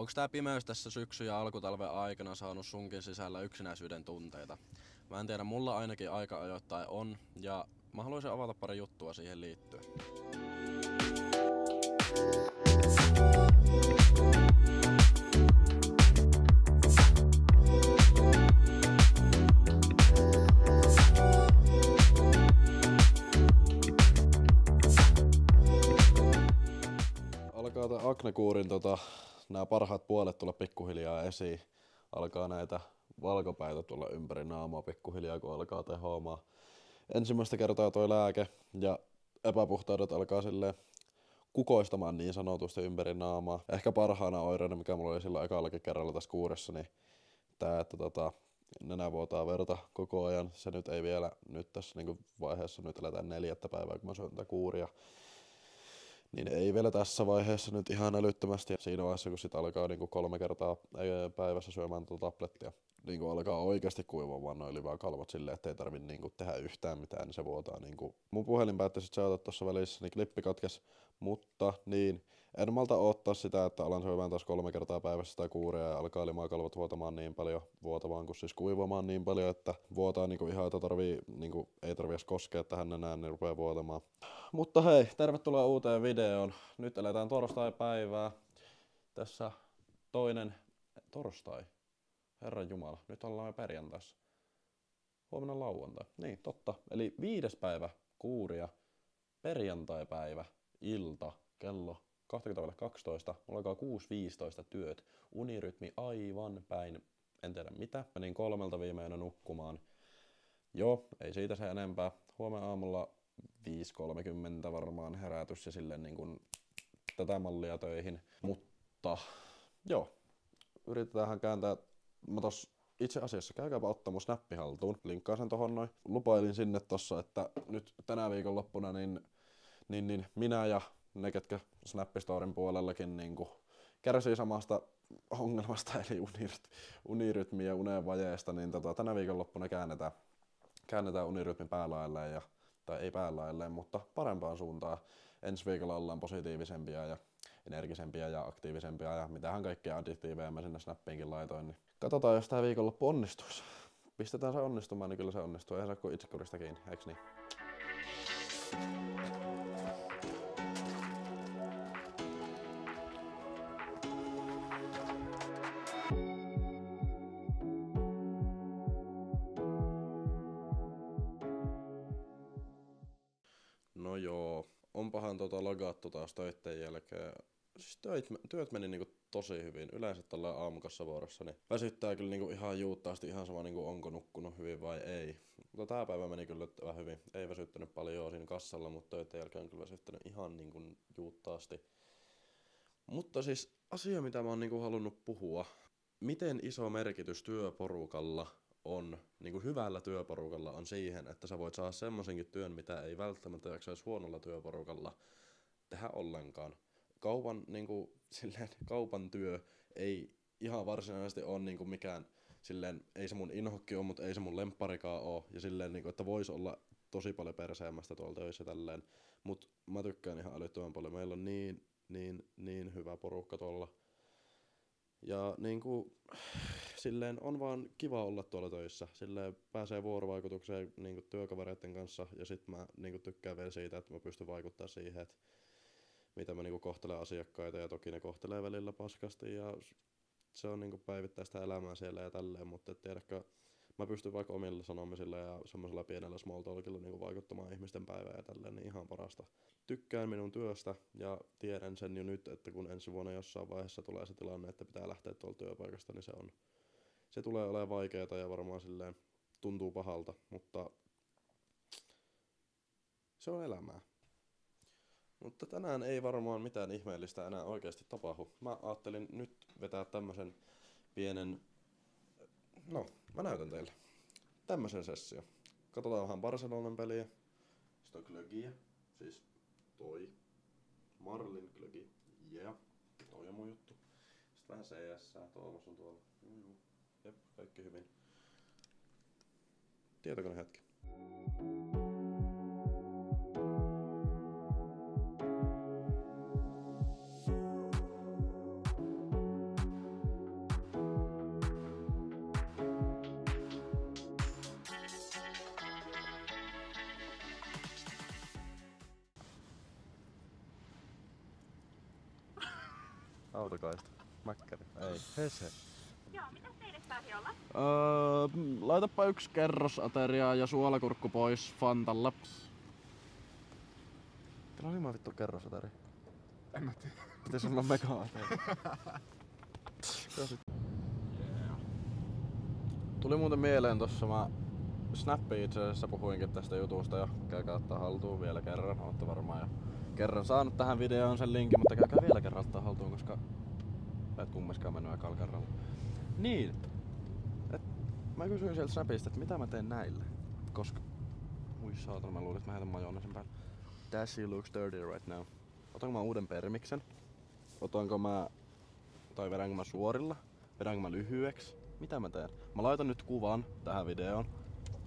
Onks tää pimeys tässä syksy- ja alkutalven aikana saanut sunkin sisällä yksinäisyyden tunteita? Mä en tiedä, mulla ainakin aika ajoittain on, ja mä haluaisin avata pari juttua siihen liittyen. Alkaa tää aknekuurin nää parhaat puolet tulla pikkuhiljaa esiin. Alkaa näitä valkopäitä tulla ympäri naamaa pikkuhiljaa, kun alkaa tehoamaan. Ensimmäistä kertaa toi lääke ja epäpuhtaudet alkaa silleen kukoistamaan niin sanotusti ympäri naamaa. Ehkä parhaana oireena, mikä mulla oli silloin ekallakin kerralla tässä kuuressa, niin tää, että nenä vuotaa verta koko ajan. Se nyt ei vielä nyt tässä niinku vaiheessa, nyt eletään 4. päivää, kun mä syön tätä kuuria. Niin ei vielä tässä vaiheessa nyt ihan älyttömästi. Siinä vaiheessa, kun sit alkaa niinku 3 kertaa päivässä syömään tablettia, niinku alkaa oikeasti kuivamaan noin livakalvot silleen, ettei tarvi niinku tehdä yhtään mitään, niin se vuotaa niinku. Mun puhelin päätti sit seurata tossa välissä, niin klippi katkes, mutta niin, en malta odottaa sitä, että alan syömään taas 3 kertaa päivässä sitä kuuria ja alkaa limakalvot vuotamaan niin paljon, vuotamaan kun siis kuivamaan niin paljon, että vuotaa niinku ihan, että ei tarvi edes koskea tähän nenään, niin rupeaa vuotamaan. Mutta hei, tervetuloa uuteen videoon. Nyt eletään torstai-päivää. Tässä toinen torstai. Herran Jumala, nyt ollaan jo perjantaissa. Huomenna lauantai. Niin, totta. Eli 5. päivä kuuria. Perjantai-päivä. Ilta. Kello 20.12. Mulla alkaa 6.15 työt. Unirytmi aivan päin. En tiedä mitä. Menin 3 viimeinen nukkumaan. Joo, ei siitä se enempää. Huomenna aamulla 5.30 varmaan herätys ja silleen niin kuin tätä mallia töihin. Mutta joo, yritetään kääntää. Mä tos itse asiassa käykääpä ottaa mun snappi haltuun. Linkkaan sen tohon noin. Lupailin sinne tossa, että nyt tänä viikonloppuna niin minä ja ne, ketkä Snappistorin puolellakin niinku kärsii samasta ongelmasta, eli unirytmi ja unenvajeesta, niin tänä viikonloppuna käännetään unirytmi päälailleen, tai ei päälailleen, mutta parempaan suuntaan. Ensi viikolla ollaan positiivisempia ja energisempiä ja aktiivisempia ja mitähän kaikkea additiiveja mä sinne Snappiinkin laitoin. Niin katsotaan, jos tää viikonloppu onnistuisi. Pistetään se onnistumaan, niin kyllä se onnistuu. Ei saa kuin itsekurista kiinni, eiks niin? No joo, onpahan lagattu taas töitten jälkeen. Siis työt meni niinku tosi hyvin. Yleensä tällä aamukassavuorossa niin väsyttää kyllä niinku ihan juuttaasti, ihan sama niinku onko nukkunut hyvin vai ei. Mutta tää päivä meni kyllä vähän hyvin. Ei väsyttänyt paljon siinä kassalla, mutta töitten jälkeen on kyllä väsyttänyt ihan niinku juuttaasti. Mutta siis asia, mitä mä oon niinku halunnut puhua. Miten iso merkitys työporukalla on, niin kuin hyvällä työporukalla on siihen, että sä voit saada semmosenkin työn, mitä ei välttämättä jaksaisi huonolla työporukalla tehdä ollenkaan. Kaupan työ ei ihan varsinaisesti ole niin kuin mikään, silleen, ei se mun inhokki ole, mutta ei se mun lempparikaan ole, ja silleen, niin kuin, että vois olla tosi paljon perseemmästä tuolla töissä tälleen, mut mä tykkään ihan älyttömän paljon. Meillä on niin hyvä porukka tuolla. Ja niinku, silleen on vaan kiva olla tuolla töissä. Silleen pääsee vuorovaikutukseen niinku työkavereiden kanssa ja sit mä niinku tykkään vielä siitä, että mä pystyn vaikuttaa siihen, että mitä mä niinku kohtelen asiakkaita ja toki ne kohtelee välillä paskasti ja se on niinku päivittäistä elämää siellä ja tälleen, mutta tiedätkö, mä pystyn vaikka omilla sanomisilla ja semmoisella pienellä small talkilla niinku vaikuttamaan ihmisten päivään ja tälleen, niin ihan parasta. Tykkään minun työstä ja tiedän sen jo nyt, että kun ensi vuonna jossain vaiheessa tulee se tilanne, että pitää lähteä tuolta työpaikasta, niin se tulee olemaan vaikeaa ja varmaan silleen tuntuu pahalta, mutta se on elämää. Mutta tänään ei varmaan mitään ihmeellistä enää oikeasti tapahdu. Mä ajattelin nyt vetää tämmösen pienen, no mä näytän teille, tämmösen sessio. Katsotaan vähän Barcelonan peliä, sitten on glögiä, siis toi, Marlin glögi, yeah, toi on mun juttu. Sitten vähän CS, Tuomas on tuolla, jep, kaikki hyvin. Tietokone hetki. Autokaista. Mäkkäri. Ei. Hese. Joo, mitä teille saisi olla? Laitapa 1 kerrosateriaa ja suolakurkku pois Fantalle. Täällä on ilman vittu kerrosateri. En mä tiedä. Pitäis olla mega-ateri. Tuli muuten mieleen tossa, mä Snappiin itse asiassa puhuinkin tästä jutusta jo. Käykää ottaa haltuun vielä kerran. Ootte varmaan jo kerran saanut tähän videoon sen linkin, mutta käykää vielä kerran ottaa haltuun, koska et kummaskaan mennyt ekalla kerralla. Niin. Mä kysyin sieltä Snapista, että mitä mä teen näille. Koska... Ui saatana, mä luulin, että mä heitän majoneesin päälle. Dashi looks dirty right now. Otanko mä uuden permiksen? Otanko mä... Tai vedänkö mä suorilla? Vedänkö mä lyhyeksi? Mitä mä teen? Mä laitan nyt kuvan tähän videoon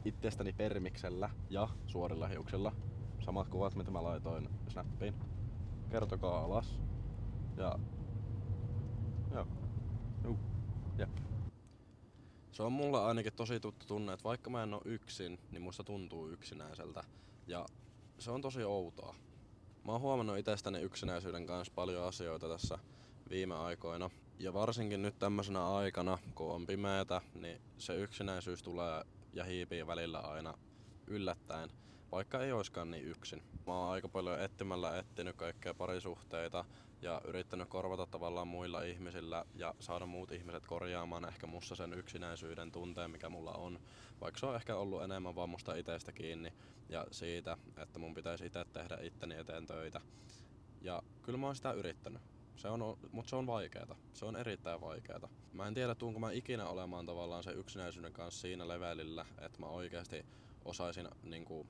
itsestäni permiksellä ja suorilla hiuksilla. Samat kuvat, mitä mä laitoin Snappiin. Kertokaa alas. Ja... Joo. Jep. Se on mulla ainakin tosi tuttu tunne, että vaikka mä en oo yksin, niin musta tuntuu yksinäiseltä. Ja se on tosi outoa. Mä oon huomannut itsestäni yksinäisyyden kanssa paljon asioita tässä viime aikoina. Ja varsinkin nyt tämmöisenä aikana, kun on pimeätä, niin se yksinäisyys tulee ja hiipii välillä aina yllättäen, vaikka ei oiskaan niin yksin. Mä oon aika paljon etsimällä etsinyt kaikkea parisuhteita ja yrittänyt korvata tavallaan muilla ihmisillä ja saada muut ihmiset korjaamaan ehkä musta sen yksinäisyyden tunteen, mikä mulla on. Vaikka se on ehkä ollut enemmän vaan musta itestä kiinni ja siitä, että mun pitäisi itse tehdä itteni eteen töitä. Ja kyllä mä oon sitä yrittänyt. Mutta se on vaikeeta. Se on erittäin vaikeeta. Mä en tiedä, tuunko mä ikinä olemaan tavallaan sen yksinäisyyden kanssa siinä levelillä, että mä oikeasti osaisin niinku...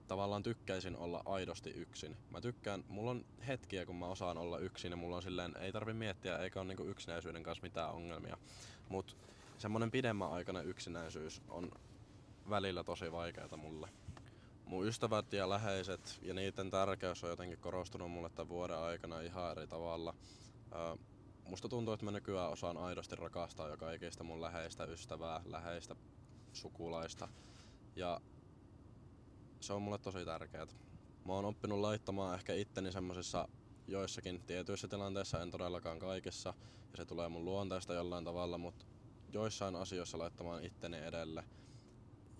Tavallaan tykkäisin olla aidosti yksin. Mä tykkään, mulla on hetkiä kun mä osaan olla yksin ja mulla on silleen, ei tarvi miettiä eikä ole niinku yksinäisyyden kanssa mitään ongelmia. Mut semmonen pidemmän aikana yksinäisyys on välillä tosi vaikeeta mulle. Mun ystävät ja läheiset ja niiden tärkeys on jotenkin korostunut mulle tämän vuoden aikana ihan eri tavalla. Musta tuntuu, että mä nykyään osaan aidosti rakastaa joka ikistä mun läheistä ystävää, läheistä sukulaista. Ja se on mulle tosi tärkeet. Mä oon oppinut laittamaan ehkä itteni semmosissa joissakin tietyissä tilanteissa, en todellakaan kaikissa. Ja se tulee mun luonteesta jollain tavalla, mutta joissain asioissa laittamaan itteni edelle.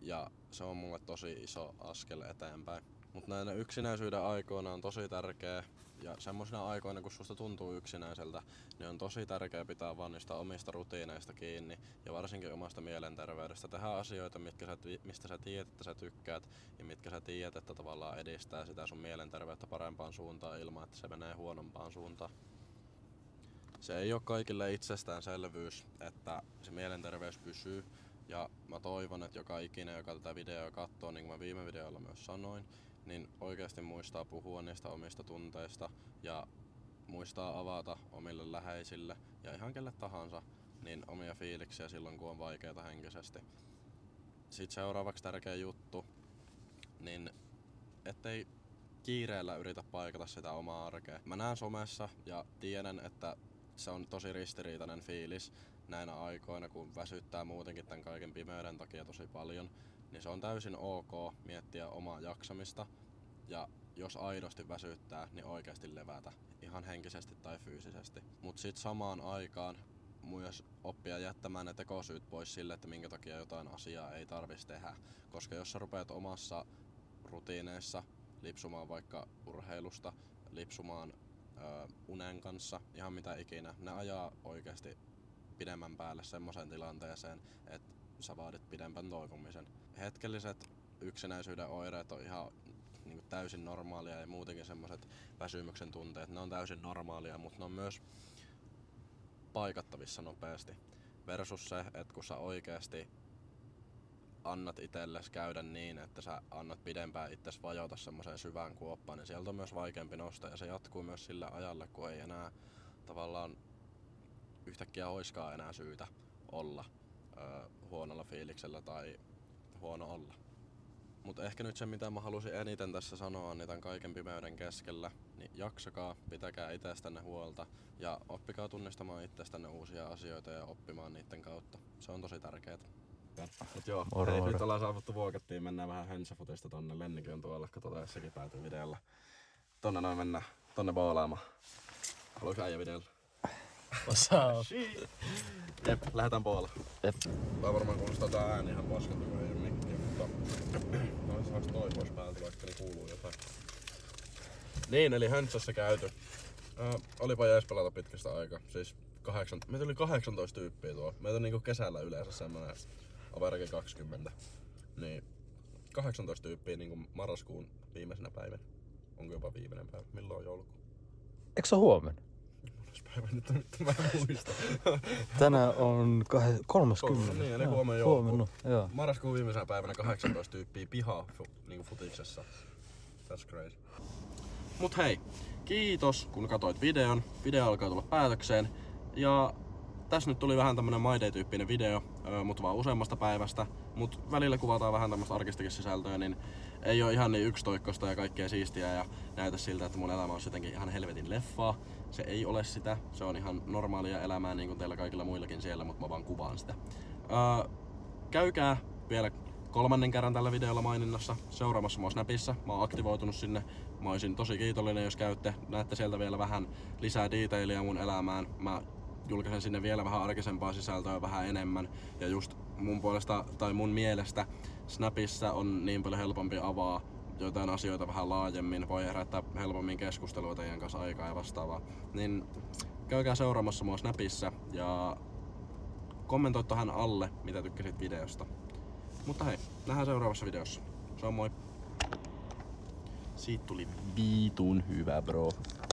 Ja se on mulle tosi iso askel eteenpäin. Mut näinä yksinäisyyden aikoina on tosi tärkeä, ja semmosina aikoina kun susta tuntuu yksinäiseltä, niin on tosi tärkeä pitää vaan niistä omista rutiineista kiinni ja varsinkin omasta mielenterveydestä. Tehdä asioita, mistä sä tiedät, että sä tykkäät ja mitkä sä tiedät, että tavallaan edistää sitä sun mielenterveyttä parempaan suuntaan ilman, että se menee huonompaan suuntaan. Se ei ole kaikille itsestäänselvyys, että se mielenterveys pysyy. Ja mä toivon, että joka ikinen, joka tätä videoa katsoo, niin kuin mä viime videolla myös sanoin, niin oikeasti muistaa puhua niistä omista tunteista ja muistaa avata omille läheisille ja ihan kelle tahansa niin omia fiiliksiä silloin, kun on vaikeata henkisesti. Sitten seuraavaksi tärkeä juttu, niin ettei kiireellä yritä paikata sitä omaa arkea. Mä näen somessa ja tiedän, että se on tosi ristiriitainen fiilis näinä aikoina, kun väsyttää muutenkin tämän kaiken pimeyden takia tosi paljon, niin se on täysin ok miettiä omaa jaksamista ja jos aidosti väsyttää, niin oikeasti levätä, ihan henkisesti tai fyysisesti. Mut sit samaan aikaan myös oppia jättämään ne tekosyyt pois sille, että minkä takia jotain asiaa ei tarvitsisi tehdä. Koska jos sä rupeat omassa rutiineissa lipsumaan vaikka urheilusta, lipsumaan unen kanssa, ihan mitä ikinä, ne ajaa oikeasti pidemmän päälle semmoiseen tilanteeseen, että sä vaadit pidempän toipumisen. Hetkelliset yksinäisyyden oireet on ihan niin täysin normaalia ja muutenkin semmoiset väsymyksen tunteet, ne on täysin normaalia, mutta ne on myös paikattavissa nopeasti. Versus se, että kun sä oikeasti annat itsellesi käydä niin, että sä annat pidempään itsesi vajota semmoiseen syvään kuoppaan, niin sieltä on myös vaikeampi nostaa ja se jatkuu myös sillä ajalle, kun ei enää tavallaan yhtäkkiä oiskaan enää syytä olla huonolla fiiliksellä tai huono olla. Mutta ehkä nyt se, mitä mä halusin eniten tässä sanoa, niin tämän kaiken pimeyden keskellä, niin jaksakaa, pitäkää itsestänne huolta ja oppikaa tunnistamaan itsestänne uusia asioita ja oppimaan niiden kautta. Se on tosi tärkeää. Joo, hei, nyt ollaan saavuttu vuokattiin, mennään vähän hönsäfutista tonne. Lennikin on tuolla, katsotaan jossakin päätyy videolla. Tonne noin mennään, tonne boolaamaan. Haluatko äijä videolla? Osaa. Jep, lähdetään puolella. Jep. Tää varmaan kuulostaa tää ääni ihan paskalta, kun ei oo mikkiä, mutta... No saaks toi pois päältä, vaikka niin kuuluu jotain. Niin, eli Höntsässä käyty. Olipa jees pelata pitkästä aikaa. Siis meitä oli 18 tyyppiä tuolla. Meitä on niinku kesällä yleensä semmonen average 20. Niin 18 tyyppiä niinku marraskuun viimeisenä päivänä. Onko jopa viimeinen päivä? Milloin on joulukuu? Eikö se huomenna? Päivä nyt mä en muista. Tänään on 30. Niin, eli huomenna joulukuu. Huomenna, joo. Marraskuun viimeisenä päivänä 18 tyyppiä pihaa niinku futiksessa. That's crazy. Mut hei, kiitos kun katsoit videon. Video alkaa tulla päätökseen. Ja tässä nyt tuli vähän tämmönen My Day-tyyppinen video, mutta vaan useammasta päivästä. Mut välillä kuvataan vähän tämmöstä arkistakin sisältöä, niin ei oo ihan niin yksitoikkoista ja kaikkea siistiä ja näytä siltä, että mun elämä on jotenkin ihan helvetin leffaa. Se ei ole sitä. Se on ihan normaalia elämää niin kuin teillä kaikilla muillakin siellä, mutta mä vaan kuvaan sitä. Käykää vielä 3. kerran tällä videolla maininnassa seuraamassa mua Snapissa. Mä oon aktivoitunut sinne. Mä oisin tosi kiitollinen, jos käytte. Näette sieltä vielä vähän lisää detailia mun elämään. Mä julkaisen sinne vielä vähän arkisempaa sisältöä vähän enemmän. Ja just mun puolesta tai mun mielestä Snapissa on niin paljon helpompi avaa jotain asioita vähän laajemmin. Voi herättää helpommin keskustelua teidän kanssa aikaa ja vastaavaa. Niin käykää seuraamassa mua Snapissa ja kommentoi tuohon alle, mitä tykkäsit videosta. Mutta hei, nähdään seuraavassa videossa. Se on moi. Siitä tuli viitun hyvä, bro.